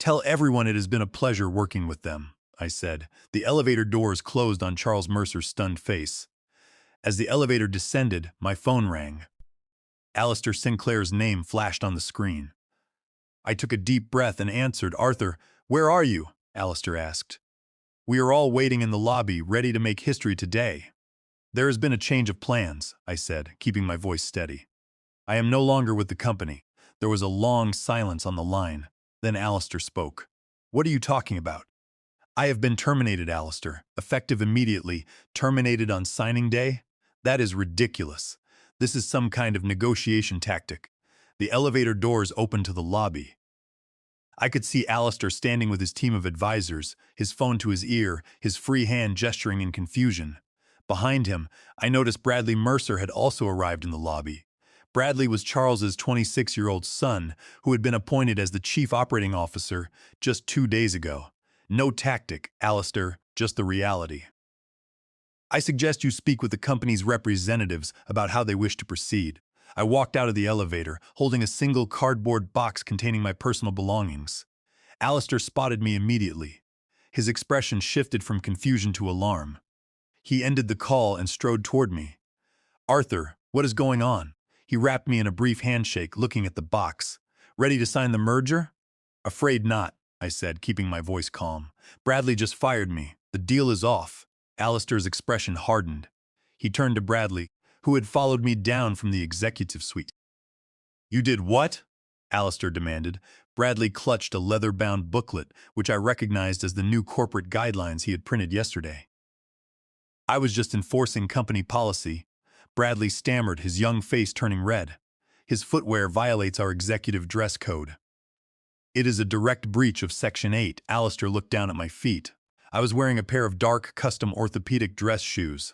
Tell everyone it has been a pleasure working with them, I said. The elevator doors closed on Charles Mercer's stunned face. As the elevator descended, my phone rang. Alistair Sinclair's name flashed on the screen. I took a deep breath and answered. Arthur, where are you? Alistair asked. We are all waiting in the lobby, ready to make history today. There has been a change of plans, I said, keeping my voice steady. I am no longer with the company. There was a long silence on the line. Then Alistair spoke. What are you talking about? I have been terminated, Alistair. Effective immediately. Terminated on signing day? That is ridiculous. This is some kind of negotiation tactic. The elevator doors opened to the lobby. I could see Alistair standing with his team of advisors, his phone to his ear, his free hand gesturing in confusion. Behind him, I noticed Bradley Mercer had also arrived in the lobby. Bradley was Charles's 26-year-old son, who had been appointed as the chief operating officer just 2 days ago. No tactic, Alistair, just the reality. I suggest you speak with the company's representatives about how they wish to proceed. I walked out of the elevator, holding a single cardboard box containing my personal belongings. Alistair spotted me immediately. His expression shifted from confusion to alarm. He ended the call and strode toward me. Arthur, what is going on? He wrapped me in a brief handshake, looking at the box. Ready to sign the merger? Afraid not, I said, keeping my voice calm. Bradley just fired me. The deal is off. Alistair's expression hardened. He turned to Bradley, who had followed me down from the executive suite. You did what? Alistair demanded. Bradley clutched a leather-bound booklet, which I recognized as the new corporate guidelines he had printed yesterday. I was just enforcing company policy. Bradley stammered, his young face turning red. His footwear violates our executive dress code. It is a direct breach of Section 8. Alistair looked down at my feet. I was wearing a pair of dark, custom orthopedic dress shoes.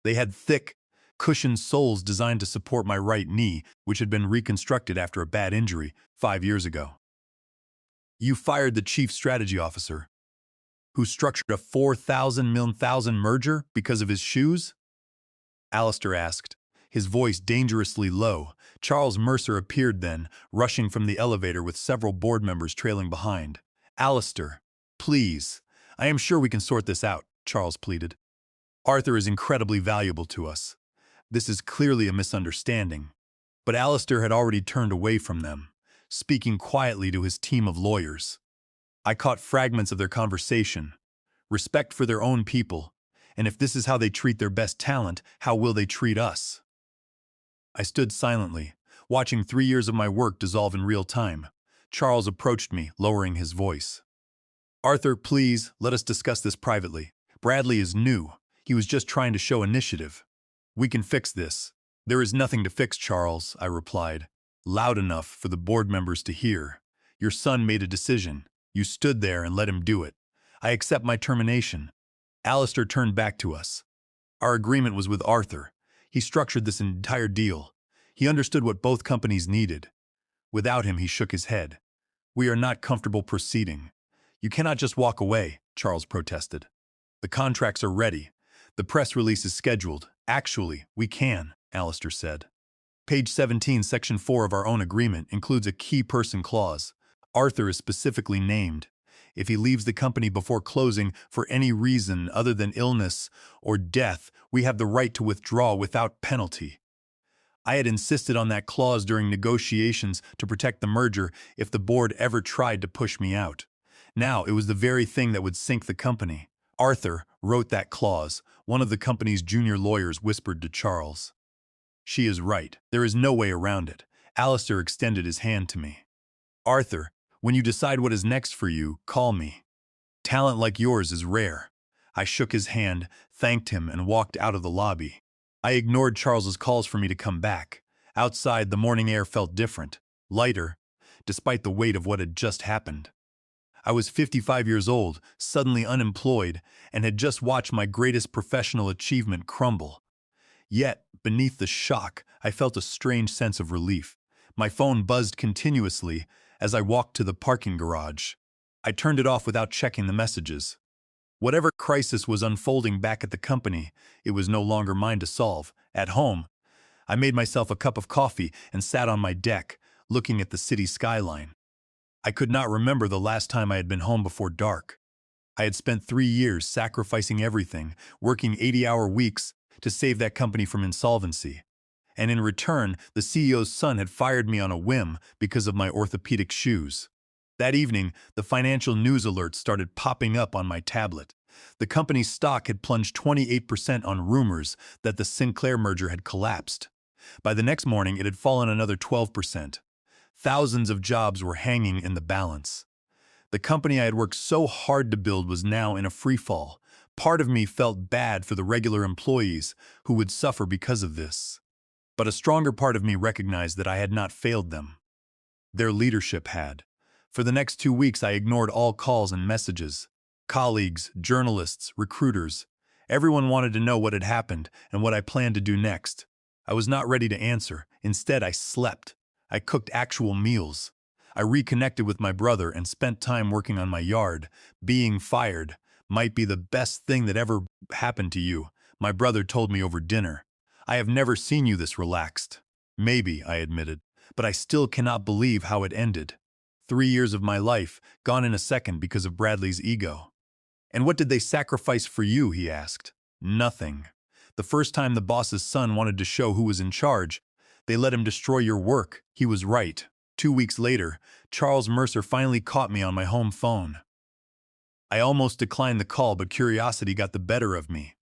They had thick, cushioned soles designed to support my right knee, which had been reconstructed after a bad injury 5 years ago. You fired the chief strategy officer, who structured a 4,000 million merger because of his shoes? Alistair asked, his voice dangerously low. Charles Mercer appeared then, rushing from the elevator with several board members trailing behind. Alistair, please. I am sure we can sort this out, Charles pleaded. Arthur is incredibly valuable to us. This is clearly a misunderstanding. But Alistair had already turned away from them, speaking quietly to his team of lawyers. I caught fragments of their conversation. Respect for their own people. And if this is how they treat their best talent, how will they treat us? I stood silently, watching 3 years of my work dissolve in real time. Charles approached me, lowering his voice. Arthur, please, let us discuss this privately. Bradley is new. He was just trying to show initiative. We can fix this. There is nothing to fix, Charles, I replied, loud enough for the board members to hear. Your son made a decision. You stood there and let him do it. I accept my termination. Alistair turned back to us. Our agreement was with Arthur. He structured this entire deal. He understood what both companies needed. Without him, he shook his head. We are not comfortable proceeding. You cannot just walk away, Charles protested. The contracts are ready. The press release is scheduled. Actually, we can, Alistair said. Page 17, Section 4 of our own agreement includes a key person clause. Arthur is specifically named. If he leaves the company before closing for any reason other than illness or death, we have the right to withdraw without penalty. I had insisted on that clause during negotiations to protect the merger if the board ever tried to push me out. Now it was the very thing that would sink the company. Arthur wrote that clause, one of the company's junior lawyers whispered to Charles. She is right. There is no way around it. Alistair extended his hand to me. Arthur, when you decide what is next for you, call me. Talent like yours is rare. I shook his hand, thanked him, and walked out of the lobby. I ignored Charles's calls for me to come back. Outside, the morning air felt different, lighter, despite the weight of what had just happened. I was 55 years old, suddenly unemployed, and had just watched my greatest professional achievement crumble. Yet, beneath the shock, I felt a strange sense of relief. My phone buzzed continuously as I walked to the parking garage. I turned it off without checking the messages. Whatever crisis was unfolding back at the company, it was no longer mine to solve. At home, I made myself a cup of coffee and sat on my deck, looking at the city skyline. I could not remember the last time I had been home before dark. I had spent 3 years sacrificing everything, working 80-hour weeks to save that company from insolvency. And in return, the CEO's son had fired me on a whim because of my orthopedic shoes. That evening, the financial news alerts started popping up on my tablet. The company's stock had plunged 28% on rumors that the Sinclair merger had collapsed. By the next morning, it had fallen another 12%. Thousands of jobs were hanging in the balance. The company I had worked so hard to build was now in a freefall. Part of me felt bad for the regular employees who would suffer because of this. But a stronger part of me recognized that I had not failed them. Their leadership had. For the next 2 weeks, I ignored all calls and messages. Colleagues, journalists, recruiters. Everyone wanted to know what had happened and what I planned to do next. I was not ready to answer. Instead, I slept. I cooked actual meals. I reconnected with my brother and spent time working on my yard. Being fired might be the best thing that ever happened to you, my brother told me over dinner. I have never seen you this relaxed. Maybe, I admitted, but I still cannot believe how it ended. 3 years of my life, gone in a second because of Bradley's ego. And what did they sacrifice for you, he asked. Nothing. The first time the boss's son wanted to show who was in charge, they let him destroy your work. He was right. 2 weeks later, Charles Mercer finally caught me on my home phone. I almost declined the call, but curiosity got the better of me.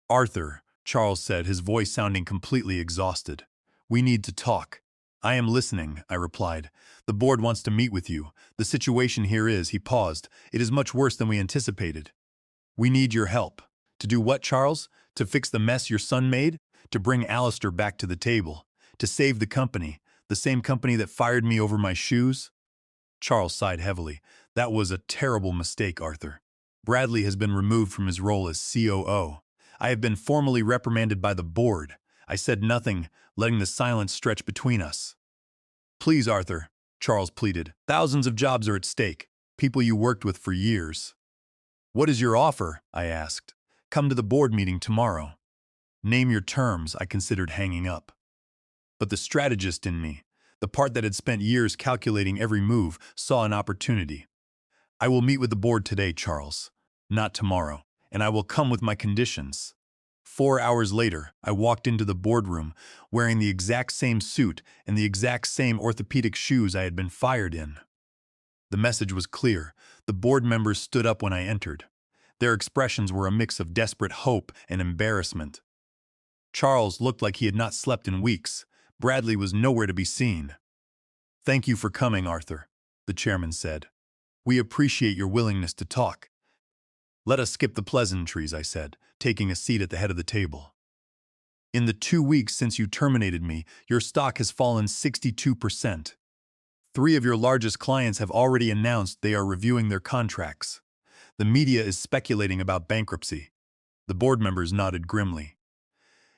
Arthur, Charles said, his voice sounding completely exhausted. We need to talk. I am listening, I replied. The board wants to meet with you. The situation here is, he paused, it is much worse than we anticipated. We need your help. To do what, Charles? To fix the mess your son made? To bring Alistair back to the table? To save the company? The same company that fired me over my shoes? Charles sighed heavily. That was a terrible mistake, Arthur. Bradley has been removed from his role as COO. I have been formally reprimanded by the board. I said nothing, letting the silence stretch between us. Please, Arthur, Charles pleaded. Thousands of jobs are at stake, people you worked with for years. What is your offer? I asked. Come to the board meeting tomorrow. Name your terms, I considered hanging up. But the strategist in me, the part that had spent years calculating every move, saw an opportunity. I will meet with the board today, Charles. Not tomorrow, and I will come with my conditions. 4 hours later, I walked into the boardroom wearing the exact same suit and the exact same orthopedic shoes I had been fired in. The message was clear. The board members stood up when I entered. Their expressions were a mix of desperate hope and embarrassment. Charles looked like he had not slept in weeks. Bradley was nowhere to be seen. Thank you for coming, Arthur, the chairman said. We appreciate your willingness to talk. Let us skip the pleasantries, I said, taking a seat at the head of the table. In the 2 weeks since you terminated me, your stock has fallen 62%. 3 of your largest clients have already announced they are reviewing their contracts. The media is speculating about bankruptcy. The board members nodded grimly.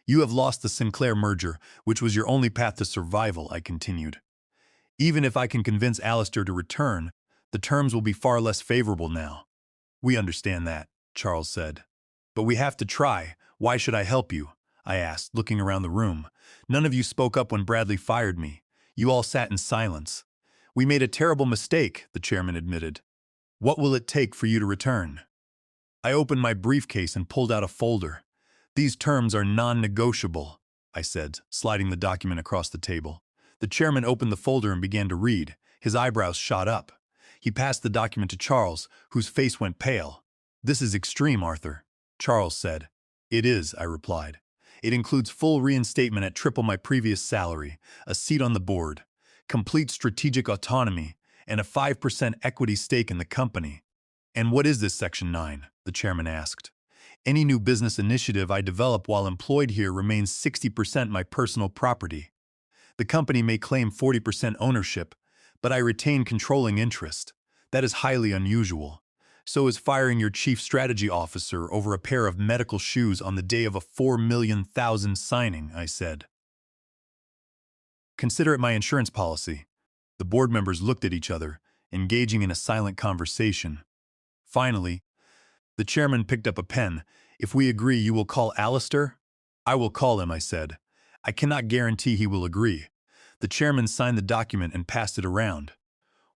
You have lost the Sinclair merger, which was your only path to survival, I continued. Even if I can convince Alistair to return, the terms will be far less favorable now. We understand that, Charles said. But we have to try. Why should I help you? I asked, looking around the room. None of you spoke up when Bradley fired me. You all sat in silence. We made a terrible mistake, the chairman admitted. What will it take for you to return? I opened my briefcase and pulled out a folder. These terms are non-negotiable, I said, sliding the document across the table. The chairman opened the folder and began to read. His eyebrows shot up. He passed the document to Charles, whose face went pale. This is extreme, Arthur, Charles said. It is, I replied. It includes full reinstatement at triple my previous salary, a seat on the board, complete strategic autonomy, and a 5% equity stake in the company. And what is this Section 9? The chairman asked. Any new business initiative I develop while employed here remains 60% my personal property. The company may claim 40% ownership, but I retain controlling interest. That is highly unusual. So is firing your chief strategy officer over a pair of medical shoes on the day of a 4,000,000 signing, I said. Consider it my insurance policy. The board members looked at each other, engaging in a silent conversation. Finally, the chairman picked up a pen. If we agree, you will call Alistair? I will call him, I said. I cannot guarantee he will agree. The chairman signed the document and passed it around.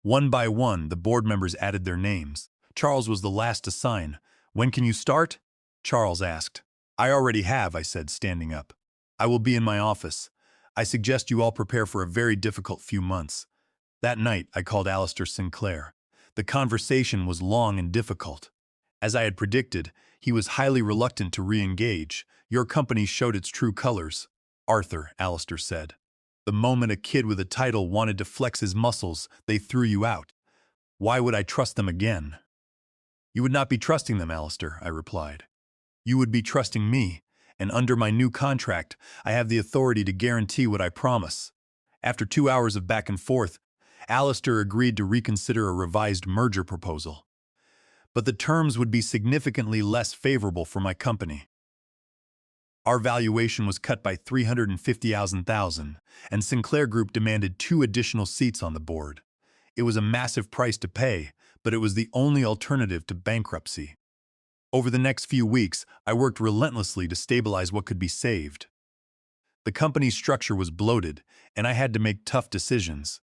One by one, the board members added their names. Charles was the last to sign. "When can you start?" Charles asked. "I already have," I said, standing up. "I will be in my office. I suggest you all prepare for a very difficult few months." That night, I called Alistair Sinclair. The conversation was long and difficult. As I had predicted, he was highly reluctant to re-engage. "Your company showed its true colors, Arthur," Alistair said. "The moment a kid with a title wanted to flex his muscles, they threw you out. Why would I trust them again?" "You would not be trusting them, Alistair," I replied. "You would be trusting me, and under my new contract, I have the authority to guarantee what I promise." After 2 hours of back and forth, Alistair agreed to reconsider a revised merger proposal. But the terms would be significantly less favorable for my company. Our valuation was cut by $350,000, and Sinclair Group demanded 2 additional seats on the board. It was a massive price to pay, but it was the only alternative to bankruptcy. Over the next few weeks, I worked relentlessly to stabilize what could be saved. The company's structure was bloated, and I had to make tough decisions.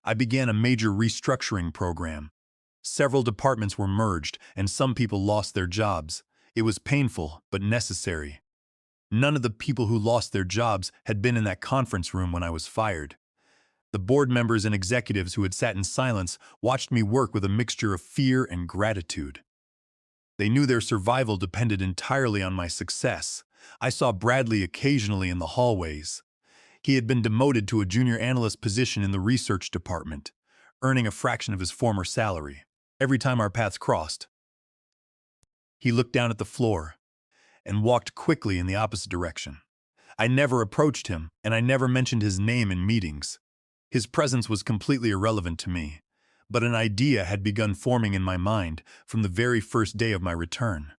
I began a major restructuring program. Several departments were merged, and some people lost their jobs. It was painful, but necessary. None of the people who lost their jobs had been in that conference room when I was fired. The board members and executives who had sat in silence watched me work with a mixture of fear and gratitude. They knew their survival depended entirely on my success. I saw Bradley occasionally in the hallways. He had been demoted to a junior analyst position in the research department, earning a fraction of his former salary. Every time our paths crossed, he looked down at the floor and walked quickly in the opposite direction. I never approached him, and I never mentioned his name in meetings. His presence was completely irrelevant to me, but an idea had begun forming in my mind from the very first day of my return.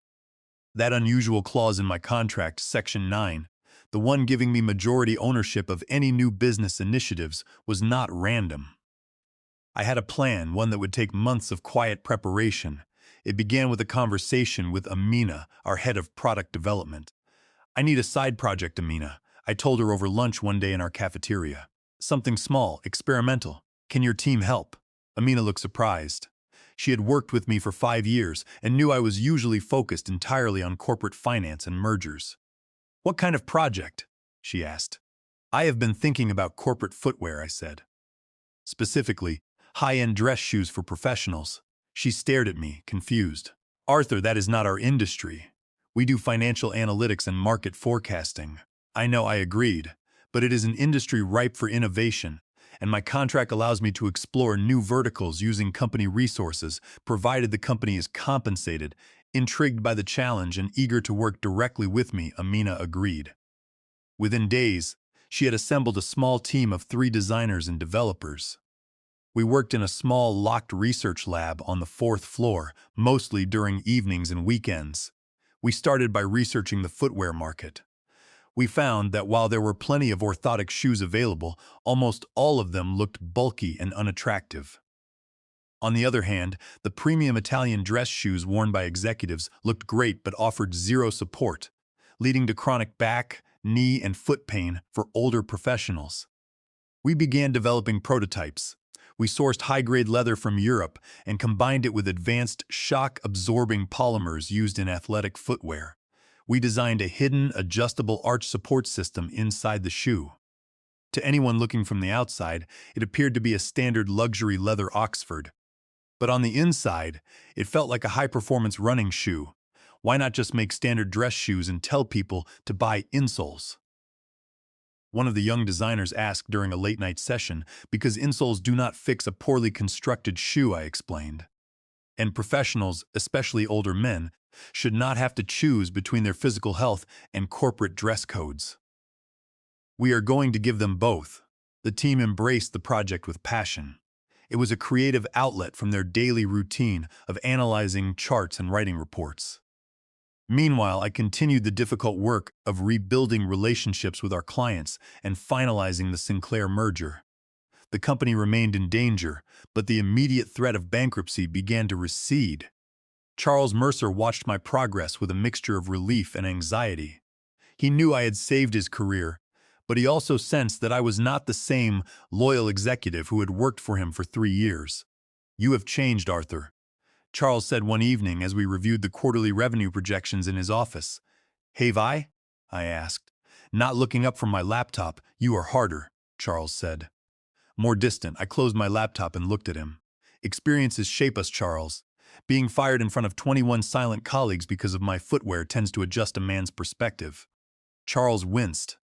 That unusual clause in my contract, Section 9, the one giving me majority ownership of any new business initiatives, was not random. I had a plan, one that would take months of quiet preparation. It began with a conversation with Amina, our head of product development. "I need a side project, Amina," I told her over lunch one day in our cafeteria. "Something small, experimental. Can your team help?" Amina looked surprised. She had worked with me for 5 years and knew I was usually focused entirely on corporate finance and mergers. "What kind of project?" she asked. "I have been thinking about corporate footwear," I said. "Specifically, high-end dress shoes for professionals." She stared at me, confused. "Arthur, that is not our industry. We do financial analytics and market forecasting." "I know," I agreed, "but it is an industry ripe for innovation, and my contract allows me to explore new verticals using company resources, provided the company is compensated." Intrigued by the challenge and eager to work directly with me, Amina agreed. Within days, she had assembled a small team of 3 designers and developers. We worked in a small, locked research lab on the 4th floor, mostly during evenings and weekends. We started by researching the footwear market. We found that while there were plenty of orthopedic shoes available, almost all of them looked bulky and unattractive. On the other hand, the premium Italian dress shoes worn by executives looked great but offered zero support, leading to chronic back, knee, and foot pain for older professionals. We began developing prototypes. We sourced high-grade leather from Europe and combined it with advanced shock-absorbing polymers used in athletic footwear. We designed a hidden, adjustable arch support system inside the shoe. To anyone looking from the outside, it appeared to be a standard luxury leather Oxford. But on the inside, it felt like a high-performance running shoe. Why not just make standard dress shoes and tell people to buy insoles? One of the young designers asked during a late-night session. "Because insoles do not fix a poorly constructed shoe," I explained. "And professionals, especially older men, should not have to choose between their physical health and corporate dress codes. We are going to give them both." The team embraced the project with passion. It was a creative outlet from their daily routine of analyzing charts and writing reports. Meanwhile, I continued the difficult work of rebuilding relationships with our clients and finalizing the Sinclair merger. The company remained in danger, but the immediate threat of bankruptcy began to recede. Charles Mercer watched my progress with a mixture of relief and anxiety. He knew I had saved his career, but he also sensed that I was not the same loyal executive who had worked for him for 3 years. "You have changed, Arthur," Charles said one evening as we reviewed the quarterly revenue projections in his office. "Have I asked. Not looking up from my laptop. "You are harder," Charles said. More distant, I closed my laptop and looked at him. "Experiences shape us, Charles. Being fired in front of 21 silent colleagues because of my footwear tends to adjust a man's perspective." Charles winced.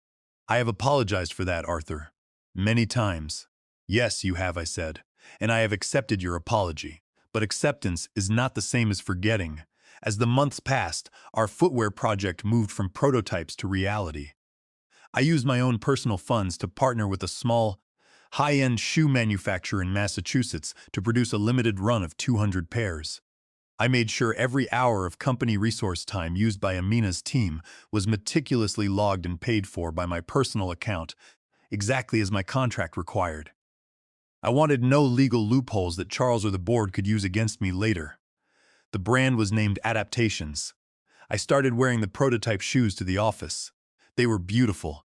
"I have apologized for that, Arthur. Many times." "Yes, you have," I said, "and I have accepted your apology. But acceptance is not the same as forgetting." As the months passed, our footwear project moved from prototypes to reality. I used my own personal funds to partner with a small, high-end shoe manufacturer in Massachusetts to produce a limited run of 200 pairs. I made sure every hour of company resource time used by Amina's team was meticulously logged and paid for by my personal account, exactly as my contract required. I wanted no legal loopholes that Charles or the board could use against me later. The brand was named Adaptations. I started wearing the prototype shoes to the office. They were beautiful,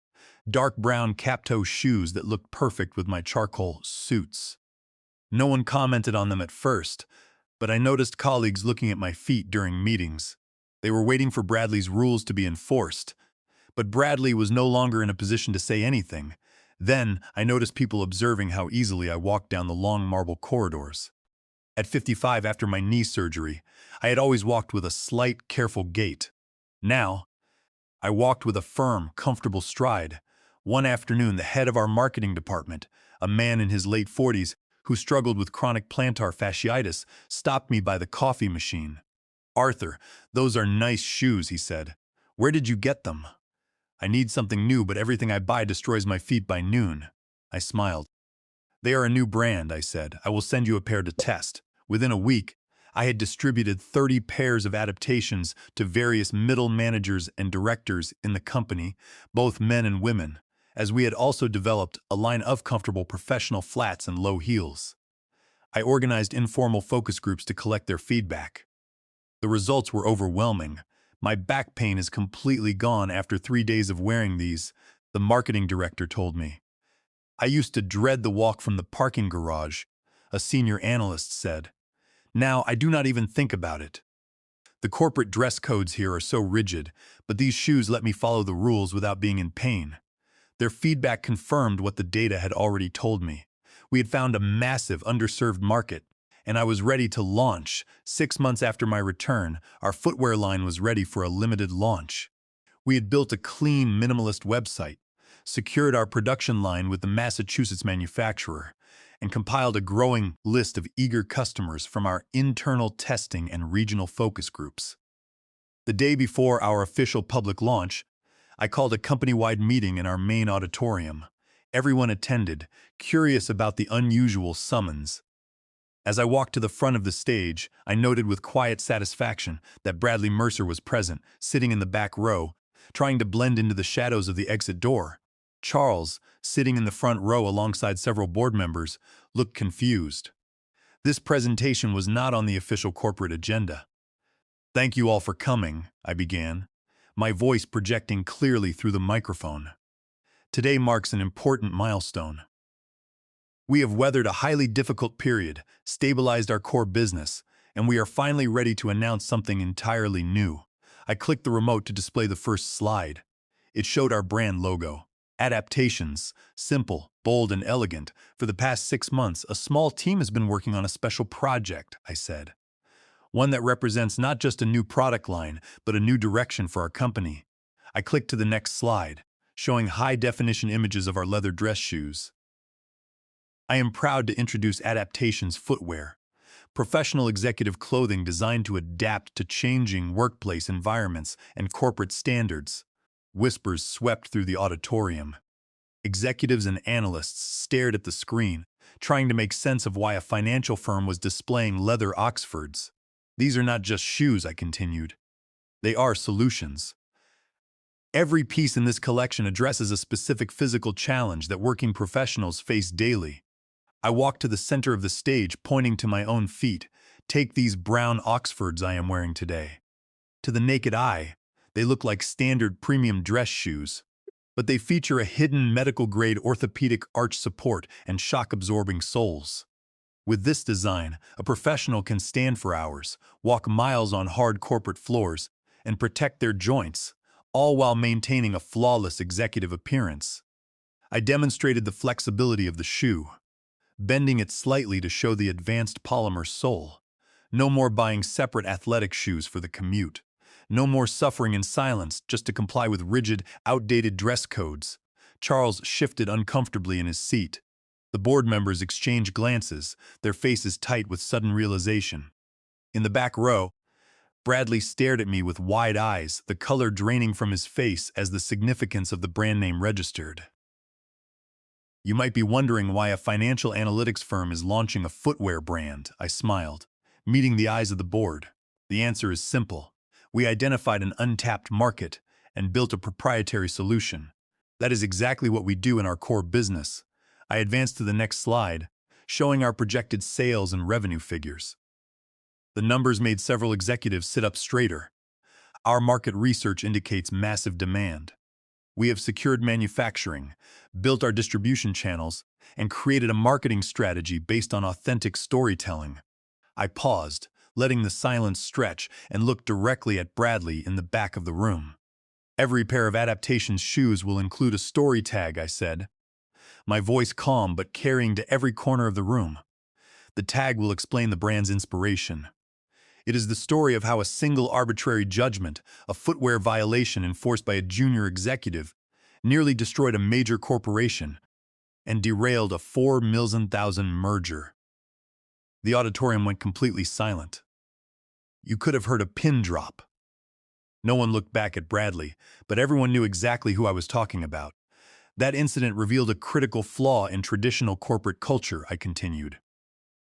dark brown cap-toe shoes that looked perfect with my charcoal suits. No one commented on them at first, but I noticed colleagues looking at my feet during meetings. They were waiting for Bradley's rules to be enforced, but Bradley was no longer in a position to say anything. Then I noticed people observing how easily I walked down the long marble corridors. At 55, after my knee surgery, I had always walked with a slight, careful gait. Now, I walked with a firm, comfortable stride. One afternoon, the head of our marketing department, a man in his late 40s who struggled with chronic plantar fasciitis, stopped me by the coffee machine. "Arthur, those are nice shoes," he said. "Where did you get them?" "I need something new, but everything I buy destroys my feet by noon." I smiled. "They are a new brand," I said. "I will send you a pair to test." Within a week, I had distributed 30 pairs of adaptations to various middle managers and directors in the company, both men and women, as we had also developed a line of comfortable professional flats and low heels. I organized informal focus groups to collect their feedback. The results were overwhelming. "My back pain is completely gone after 3 days of wearing these," the marketing director told me. "I used to dread the walk from the parking garage," a senior analyst said. "Now I do not even think about it. The corporate dress codes here are so rigid, but these shoes let me follow the rules without being in pain." Their feedback confirmed what the data had already told me. We had found a massive underserved market, and I was ready to launch. 6 months after my return, our footwear line was ready for a limited launch. We had built a clean, minimalist website, secured our production line with the Massachusetts manufacturer, and compiled a growing list of eager customers from our internal testing and regional focus groups. The day before our official public launch, I called a company-wide meeting in our main auditorium. Everyone attended, curious about the unusual summons. As I walked to the front of the stage, I noted with quiet satisfaction that Bradley Mercer was present, sitting in the back row, trying to blend into the shadows of the exit door. Charles, sitting in the front row alongside several board members, looked confused. This presentation was not on the official corporate agenda. "Thank you all for coming," I began, my voice projecting clearly through the microphone. "Today marks an important milestone. We have weathered a highly difficult period, stabilized our core business, and we are finally ready to announce something entirely new." I clicked the remote to display the first slide. It showed our brand logo. "Adaptations, simple, bold, and elegant. For the past 6 months, a small team has been working on a special project," I said. "One that represents not just a new product line, but a new direction for our company." I clicked to the next slide, showing high-definition images of our leather dress shoes. "I am proud to introduce Adaptations footwear, professional executive clothing designed to adapt to changing workplace environments and corporate standards." Whispers swept through the auditorium. Executives and analysts stared at the screen, trying to make sense of why a financial firm was displaying leather Oxfords. "These are not just shoes," I continued. "They are solutions. Every piece in this collection addresses a specific physical challenge that working professionals face daily." I walked to the center of the stage, pointing to my own feet. "Take these brown Oxfords I am wearing today. To the naked eye, they look like standard premium dress shoes, but they feature a hidden medical-grade orthopedic arch support and shock-absorbing soles. With this design, a professional can stand for hours, walk miles on hard corporate floors, and protect their joints, all while maintaining a flawless executive appearance. I demonstrated the flexibility of the shoe, bending it slightly to show the advanced polymer sole. No more buying separate athletic shoes for the commute. No more suffering in silence just to comply with rigid, outdated dress codes. Charles shifted uncomfortably in his seat. The board members exchanged glances, their faces tight with sudden realization. In the back row, Bradley stared at me with wide eyes, the color draining from his face as the significance of the brand name registered. You might be wondering why a financial analytics firm is launching a footwear brand, I smiled, meeting the eyes of the board. The answer is simple. We identified an untapped market and built a proprietary solution. That is exactly what we do in our core business. I advanced to the next slide, showing our projected sales and revenue figures. The numbers made several executives sit up straighter. Our market research indicates massive demand. We have secured manufacturing, built our distribution channels, and created a marketing strategy based on authentic storytelling. I paused, letting the silence stretch, and looked directly at Bradley in the back of the room. Every pair of Adaptation's shoes will include a story tag, I said, my voice calm but carrying to every corner of the room. The tag will explain the brand's inspiration. It is the story of how a single arbitrary judgment, a footwear violation enforced by a junior executive, nearly destroyed a major corporation and derailed a 4,000,000 merger. The auditorium went completely silent. You could have heard a pin drop. No one looked back at Bradley, but everyone knew exactly who I was talking about. That incident revealed a critical flaw in traditional corporate culture, I continued.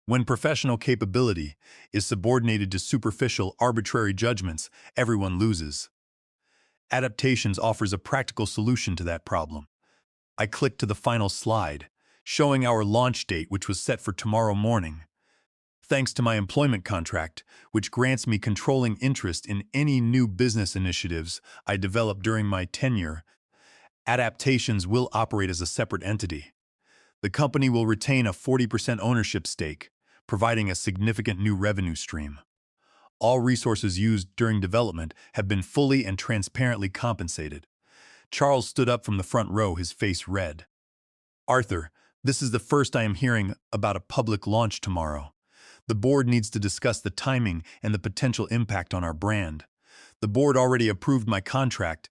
When professional capability is subordinated to superficial, arbitrary judgments, everyone loses. Adaptations offers a practical solution to that problem. I clicked to the final slide, showing our launch date, which was set for tomorrow morning. Thanks to my employment contract, which grants me controlling interest in any new business initiatives I develop during my tenure, Adaptations will operate as a separate entity. The company will retain a 40% ownership stake, providing a significant new revenue stream. All resources used during development have been fully and transparently compensated. Charles stood up from the front row, his face red. Arthur, this is the first I am hearing about a public launch tomorrow. The board needs to discuss the timing and the potential impact on our brand. The board already approved my contract.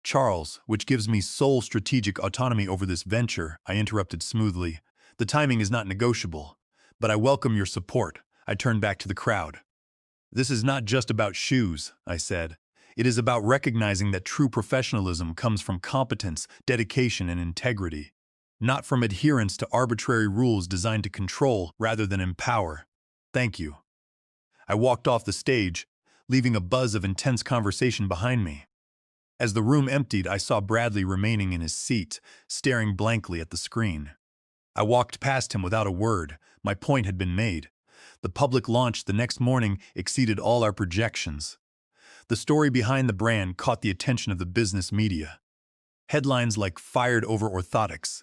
Charles, which gives me sole strategic autonomy over this venture, I interrupted smoothly. The timing is not negotiable. But I welcome your support. I turned back to the crowd. This is not just about shoes, I said. It is about recognizing that true professionalism comes from competence, dedication, and integrity, not from adherence to arbitrary rules designed to control rather than empower. Thank you. I walked off the stage, leaving a buzz of intense conversation behind me. As the room emptied, I saw Bradley remaining in his seat, staring blankly at the screen. I walked past him without a word. My point had been made. The public launch the next morning exceeded all our projections. The story behind the brand caught the attention of the business media. Headlines like "Fired over Orthotics,"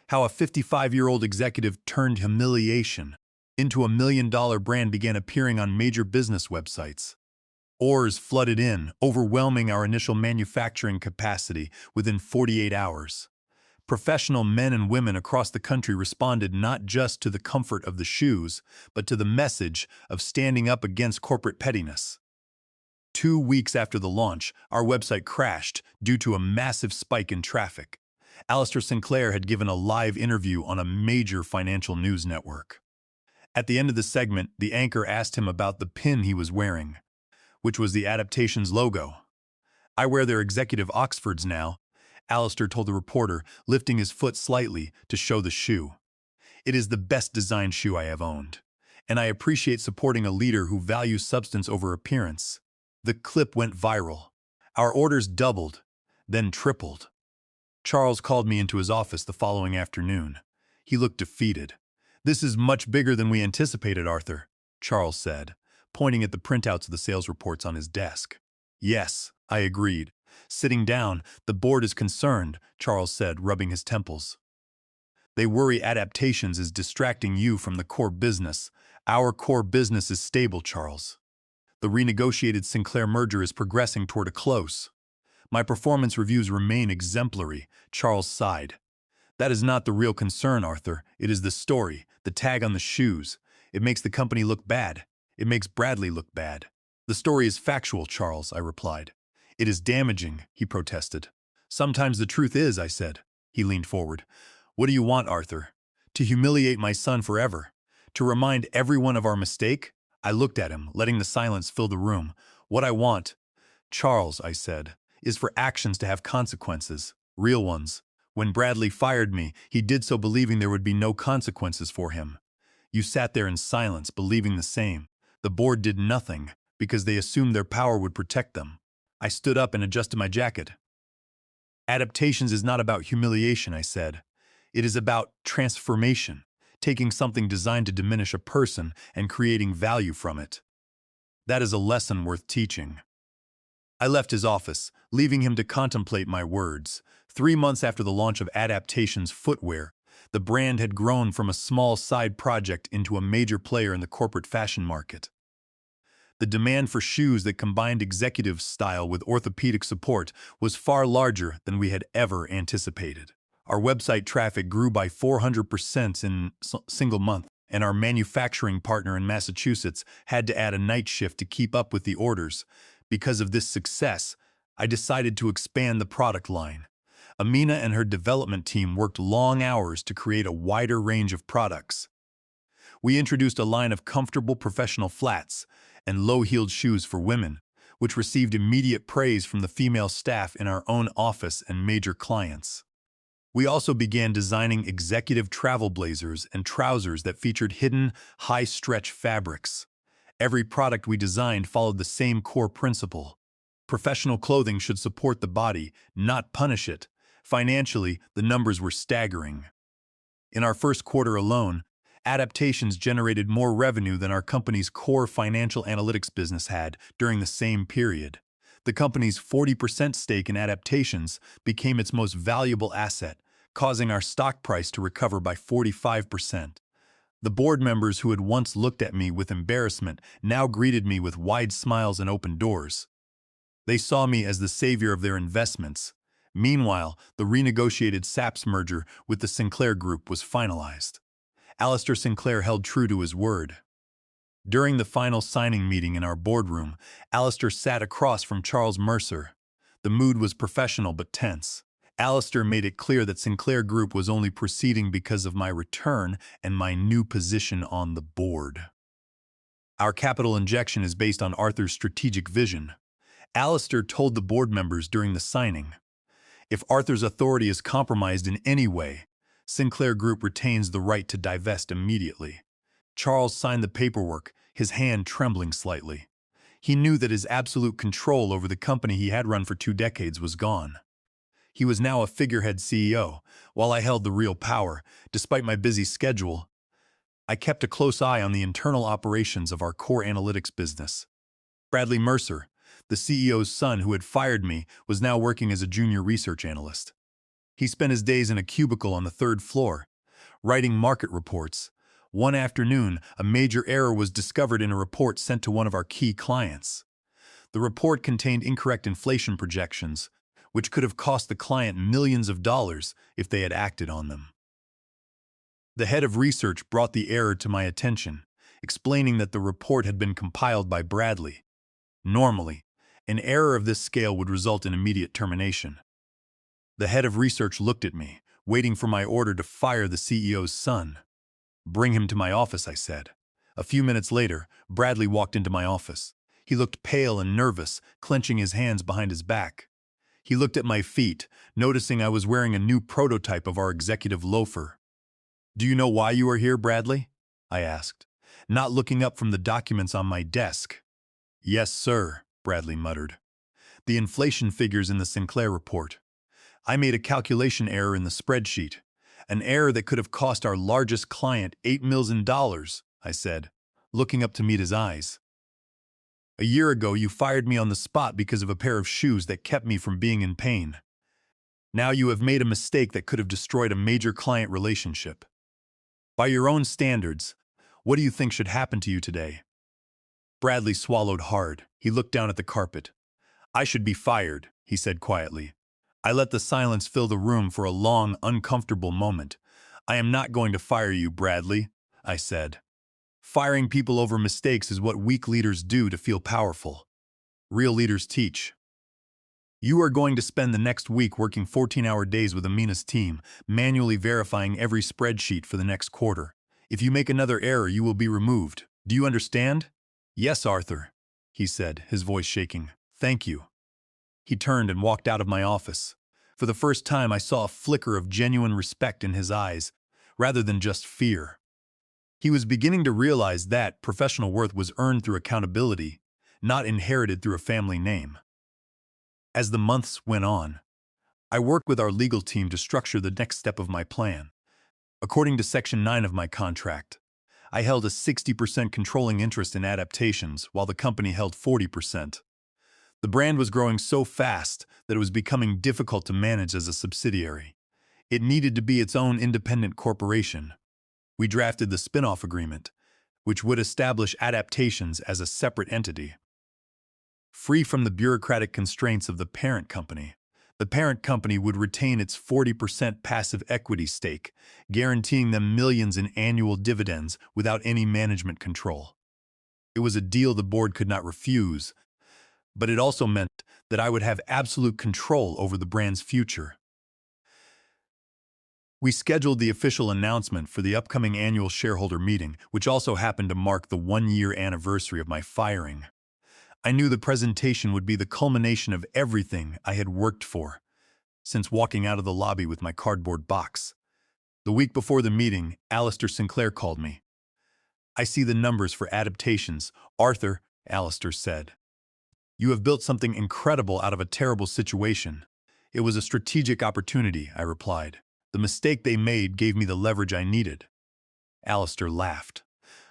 how a 55-year-old executive turned humiliation into a $1 million brand began appearing on major business websites. Orders flooded in, overwhelming our initial manufacturing capacity within 48 hours. Professional men and women across the country responded not just to the comfort of the shoes, but to the message of standing up against corporate pettiness. 2 weeks after the launch, our website crashed due to a massive spike in traffic. Alistair Sinclair had given a live interview on a major financial news network. At the end of the segment, the anchor asked him about the pin he was wearing, which was the Adaptations logo. "I wear their executive Oxfords now," Alistair told the reporter, lifting his foot slightly to show the shoe. "It is the best designed shoe I have owned, and I appreciate supporting a leader who values substance over appearance." The clip went viral. Our orders doubled, then tripled. Charles called me into his office the following afternoon. He looked defeated. "This is much bigger than we anticipated, Arthur," Charles said, pointing at the printouts of the sales reports on his desk. "Yes," I agreed. Sitting down, "The board is concerned," Charles said, rubbing his temples. They worry adaptations is distracting you from the core business. Our core business is stable, Charles. The renegotiated Sinclair merger is progressing toward a close. My performance reviews remain exemplary, Charles sighed. That is not the real concern, Arthur. It is the story, the tag on the shoes. It makes the company look bad. It makes Bradley look bad. The story is factual, Charles, I replied. It is damaging, he protested. Sometimes the truth is, I said. He leaned forward. What do you want, Arthur? To humiliate my son forever? To remind everyone of our mistake? I looked at him, letting the silence fill the room. What I want, Charles, I said, is for actions to have consequences, real ones. When Bradley fired me, he did so believing there would be no consequences for him. You sat there in silence, believing the same. The board did nothing, because they assumed their power would protect them. I stood up and adjusted my jacket. Adaptations is not about humiliation, I said. It is about transformation, taking something designed to diminish a person and creating value from it. That is a lesson worth teaching. I left his office, leaving him to contemplate my words. 3 months after the launch of Adaptations Footwear, the brand had grown from a small side project into a major player in the corporate fashion market. The demand for shoes that combined executive style with orthopedic support was far larger than we had ever anticipated. Our website traffic grew by 400% in a single month, and our manufacturing partner in Massachusetts had to add a night shift to keep up with the orders. Because of this success, I decided to expand the product line. Amina and her development team worked long hours to create a wider range of products. We introduced a line of comfortable professional flats and low-heeled shoes for women, which received immediate praise from the female staff in our own office and major clients. We also began designing executive travel blazers and trousers that featured hidden, high-stretch fabrics. Every product we designed followed the same core principle. Professional clothing should support the body, not punish it. Financially, the numbers were staggering. In our first quarter alone, Adaptations generated more revenue than our company's core financial analytics business had during the same period. The company's 40% stake in Adaptations became its most valuable asset, causing our stock price to recover by 45%. The board members who had once looked at me with embarrassment now greeted me with wide smiles and open doors. They saw me as the savior of their investments. Meanwhile, the renegotiated SAPS merger with the Sinclair Group was finalized. Alistair Sinclair held true to his word. During the final signing meeting in our boardroom, Alistair sat across from Charles Mercer. The mood was professional but tense. Alistair made it clear that Sinclair Group was only proceeding because of my return and my new position on the board. Our capital injection is based on Arthur's strategic vision. Alistair told the board members during the signing. If Arthur's authority is compromised in any way, Sinclair Group retains the right to divest immediately. Charles signed the paperwork, his hand trembling slightly. He knew that his absolute control over the company he had run for 2 decades was gone. He was now a figurehead CEO, while I held the real power. Despite my busy schedule, I kept a close eye on the internal operations of our core analytics business. Bradley Mercer, the CEO's son who had fired me, was now working as a junior research analyst. He spent his days in a cubicle on the 3rd floor, writing market reports. One afternoon, a major error was discovered in a report sent to one of our key clients. The report contained incorrect inflation projections, which could have cost the client millions of dollars if they had acted on them. The head of research brought the error to my attention, explaining that the report had been compiled by Bradley. Normally, an error of this scale would result in immediate termination. The head of research looked at me, waiting for my order to fire the CEO's son. "Bring him to my office," I said. A few minutes later, Bradley walked into my office. He looked pale and nervous, clenching his hands behind his back. He looked at my feet, noticing I was wearing a new prototype of our executive loafer. "Do you know why you are here, Bradley?" I asked, not looking up from the documents on my desk. "Yes, sir," Bradley muttered. "The inflation figures in the Sinclair report. I made a calculation error in the spreadsheet, an error that could have cost our largest client $8 million, I said, looking up to meet his eyes. "A year ago, you fired me on the spot because of a pair of shoes that kept me from being in pain. Now you have made a mistake that could have destroyed a major client relationship. By your own standards, what do you think should happen to you today?" Bradley swallowed hard. He looked down at the carpet. "I should be fired," he said quietly. I let the silence fill the room for a long, uncomfortable moment. "I am not going to fire you, Bradley," I said. "Firing people over mistakes is what weak leaders do to feel powerful. Real leaders teach. You are going to spend the next week working 14-hour days with Amina's team, manually verifying every spreadsheet for the next quarter. If you make another error, you will be removed. Do you understand?" "Yes, Arthur," he said, his voice shaking. "Thank you." He turned and walked out of my office. For the first time, I saw a flicker of genuine respect in his eyes, rather than just fear. He was beginning to realize that professional worth was earned through accountability, not inherited through a family name. As the months went on, I worked with our legal team to structure the next step of my plan. According to Section 9 of my contract, I held a 60% controlling interest in adaptations, while the company held 40%. The brand was growing so fast that it was becoming difficult to manage as a subsidiary. It needed to be its own independent corporation. We drafted the spin-off agreement, which would establish adaptations as a separate entity. Free from the bureaucratic constraints of the parent company, the parent company would retain its 40% passive equity stake, guaranteeing them millions in annual dividends without any management control. It was a deal the board could not refuse, but it also meant that I would have absolute control over the brand's future. We scheduled the official announcement for the upcoming annual shareholder meeting, which also happened to mark the one-year anniversary of my firing. I knew the presentation would be the culmination of everything I had worked for, since walking out of the lobby with my cardboard box. The week before the meeting, Alistair Sinclair called me. "I see the numbers for adaptations, Arthur," Alistair said. "You have built something incredible out of a terrible situation." "It was a strategic opportunity," I replied. "The mistake they made gave me the leverage I needed." Alistair laughed.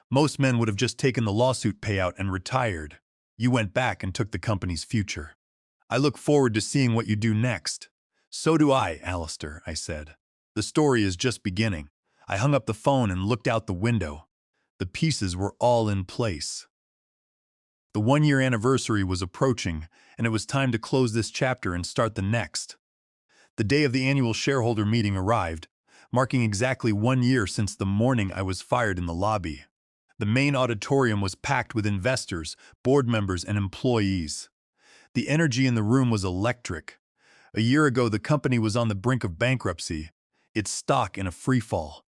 "Most men would have just taken the lawsuit payout and retired. You went back and took the company's future. I look forward to seeing what you do next." "So do I, Alistair," I said. "The story is just beginning." I hung up the phone and looked out the window. The pieces were all in place. The one-year anniversary was approaching, and it was time to close this chapter and start the next. The day of the annual shareholder meeting arrived, marking exactly 1 year since the morning I was fired in the lobby. The main auditorium was packed with investors, board members, and employees. The energy in the room was electric. A year ago, the company was on the brink of bankruptcy, its stock in a freefall.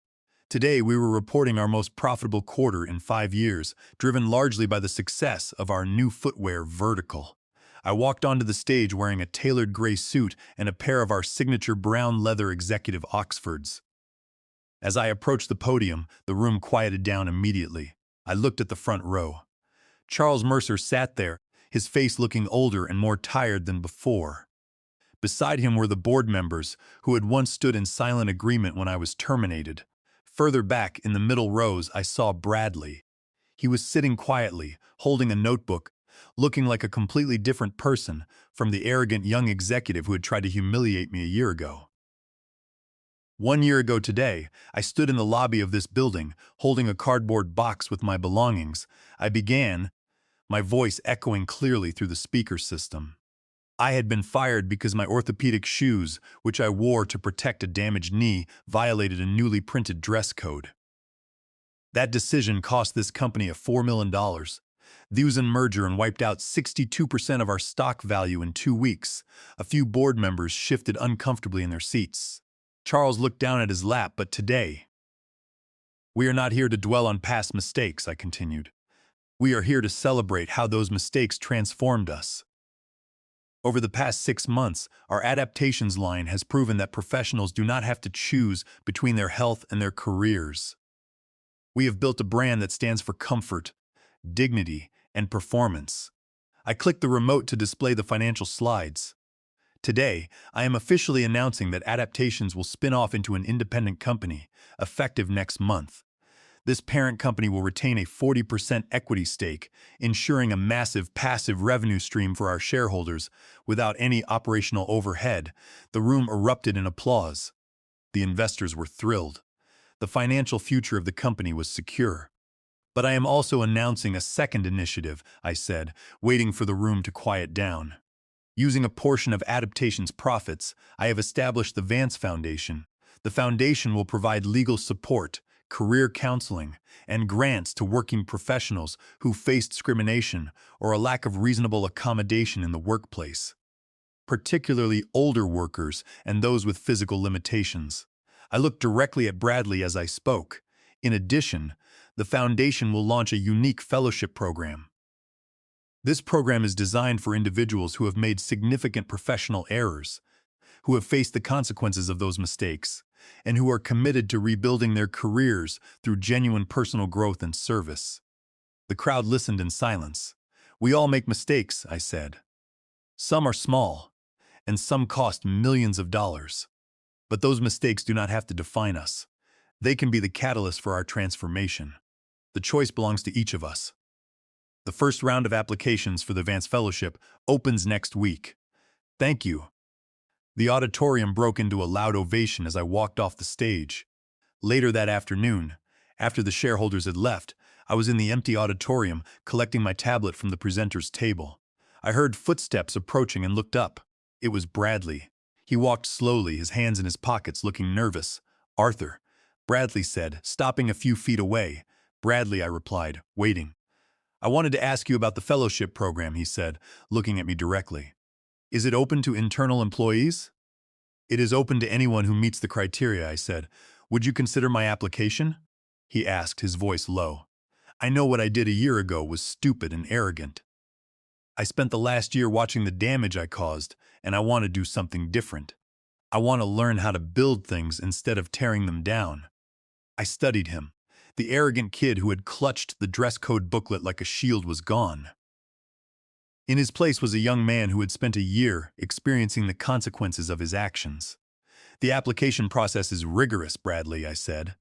Today, we were reporting our most profitable quarter in 5 years, driven largely by the success of our new footwear vertical. I walked onto the stage wearing a tailored gray suit and a pair of our signature brown leather executive Oxfords. As I approached the podium, the room quieted down immediately. I looked at the front row. Charles Mercer sat there, his face looking older and more tired than before. Beside him were the board members, who had once stood in silent agreement when I was terminated. Further back, in the middle rows, I saw Bradley. He was sitting quietly, holding a notebook, looking like a completely different person from the arrogant young executive who had tried to humiliate me a year ago. 1 year ago today, I stood in the lobby of this building, holding a cardboard box with my belongings. I began, my voice echoing clearly through the speaker system. I had been fired because my orthopedic shoes, which I wore to protect a damaged knee, violated a newly printed dress code. That decision cost this company a $4 million. The Usan merger and wiped out 62% of our stock value in 2 weeks. A few board members shifted uncomfortably in their seats. Charles looked down at his lap, but today, "We are not here to dwell on past mistakes," I continued. "We are here to celebrate how those mistakes transformed us." Over the past 6 months, our adaptations line has proven that professionals do not have to choose between their health and their careers. We have built a brand that stands for comfort, dignity, and performance. I clicked the remote to display the financial slides. Today, I am officially announcing that Adaptations will spin off into an independent company, effective next month. This parent company will retain a 40% equity stake, ensuring a massive passive revenue stream for our shareholders without any operational overhead. The room erupted in applause. The investors were thrilled. The financial future of the company was secure. But I am also announcing a second initiative, I said, waiting for the room to quiet down. Using a portion of Adaptation's profits, I have established the Vance Foundation. The foundation will provide legal support, career counseling, and grants to working professionals who face discrimination or a lack of reasonable accommodation in the workplace, particularly older workers and those with physical limitations. I looked directly at Bradley as I spoke. In addition, the foundation will launch a unique fellowship program. This program is designed for individuals who have made significant professional errors, who have faced the consequences of those mistakes, and who are committed to rebuilding their careers through genuine personal growth and service. The crowd listened in silence. We all make mistakes, I said. Some are small, and some cost millions of dollars. But those mistakes do not have to define us. They can be the catalyst for our transformation. The choice belongs to each of us. The first round of applications for the Vance Fellowship opens next week. Thank you. The auditorium broke into a loud ovation as I walked off the stage. Later that afternoon, after the shareholders had left, I was in the empty auditorium collecting my tablet from the presenter's table. I heard footsteps approaching and looked up. It was Bradley. He walked slowly, his hands in his pockets, looking nervous. "Arthur," Bradley said, stopping a few feet away. "Bradley," I replied, waiting. "I wanted to ask you about the fellowship program," he said, looking at me directly. "Is it open to internal employees?" "It is open to anyone who meets the criteria," I said. "Would you consider my application?" He asked, his voice low. "I know what I did a year ago was stupid and arrogant. I spent the last year watching the damage I caused, and I want to do something different. I want to learn how to build things instead of tearing them down." I studied him. The arrogant kid who had clutched the dress code booklet like a shield was gone. In his place was a young man who had spent a year experiencing the consequences of his actions. "The application process is rigorous, Bradley," I said.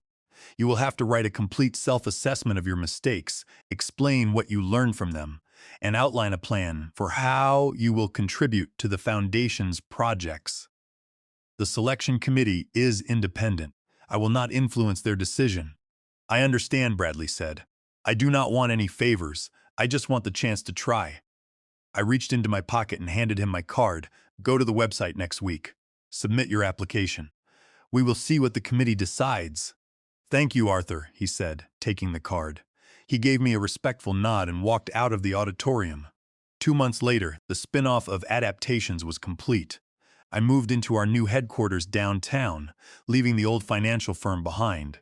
"You will have to write a complete self-assessment of your mistakes, explain what you learned from them, and outline a plan for how you will contribute to the Foundation's projects. The selection committee is independent. I will not influence their decision." "I understand," Bradley said. "I do not want any favors. I just want the chance to try." I reached into my pocket and handed him my card. "Go to the website next week. Submit your application. We will see what the committee decides." "Thank you, Arthur," he said, taking the card. He gave me a respectful nod and walked out of the auditorium. 2 months later, the spin-off of Adaptations was complete. I moved into our new headquarters downtown, leaving the old financial firm behind.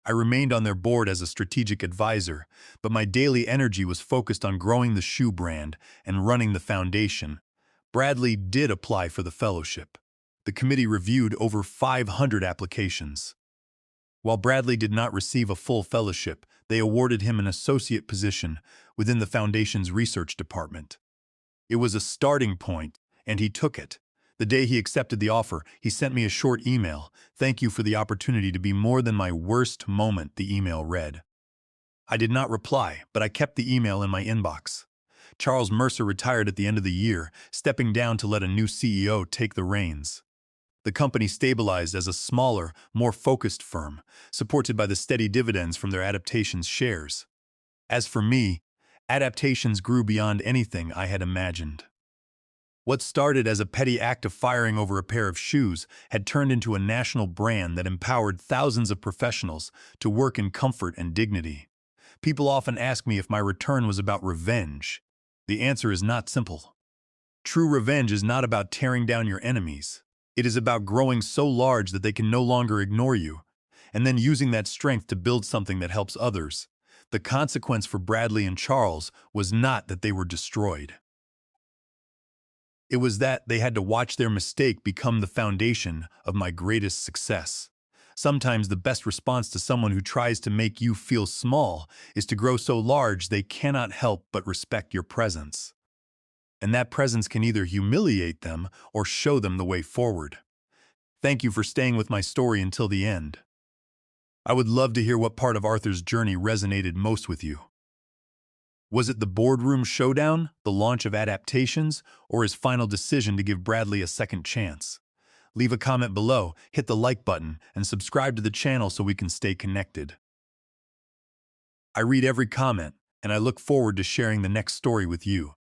I remained on their board as a strategic advisor, but my daily energy was focused on growing the shoe brand and running the foundation. Bradley did apply for the fellowship. The committee reviewed over 500 applications. While Bradley did not receive a full fellowship, they awarded him an associate position within the foundation's research department. It was a starting point, and he took it. The day he accepted the offer, he sent me a short email. "Thank you for the opportunity to be more than my worst moment," the email read. I did not reply, but I kept the email in my inbox. Charles Mercer retired at the end of the year, stepping down to let a new CEO take the reins. The company stabilized as a smaller, more focused firm, supported by the steady dividends from their Adaptations shares. As for me, Adaptations grew beyond anything I had imagined. What started as a petty act of firing over a pair of shoes had turned into a national brand that empowered thousands of professionals to work in comfort and dignity. People often ask me if my return was about revenge. The answer is not simple. True revenge is not about tearing down your enemies. It is about growing so large that they can no longer ignore you, and then using that strength to build something that helps others. The consequence for Bradley and Charles was not that they were destroyed. It was that they had to watch their mistake become the foundation of my greatest success. Sometimes the best response to someone who tries to make you feel small is to grow so large they cannot help but respect your presence. And that presence can either humiliate them or show them the way forward. Thank you for staying with my story until the end. I would love to hear what part of Arthur's journey resonated most with you. Was it the boardroom showdown, the launch of adaptations, or his final decision to give Bradley a second chance? Leave a comment below, hit the like button, and subscribe to the channel so we can stay connected. I read every comment, and I look forward to sharing the next story with you.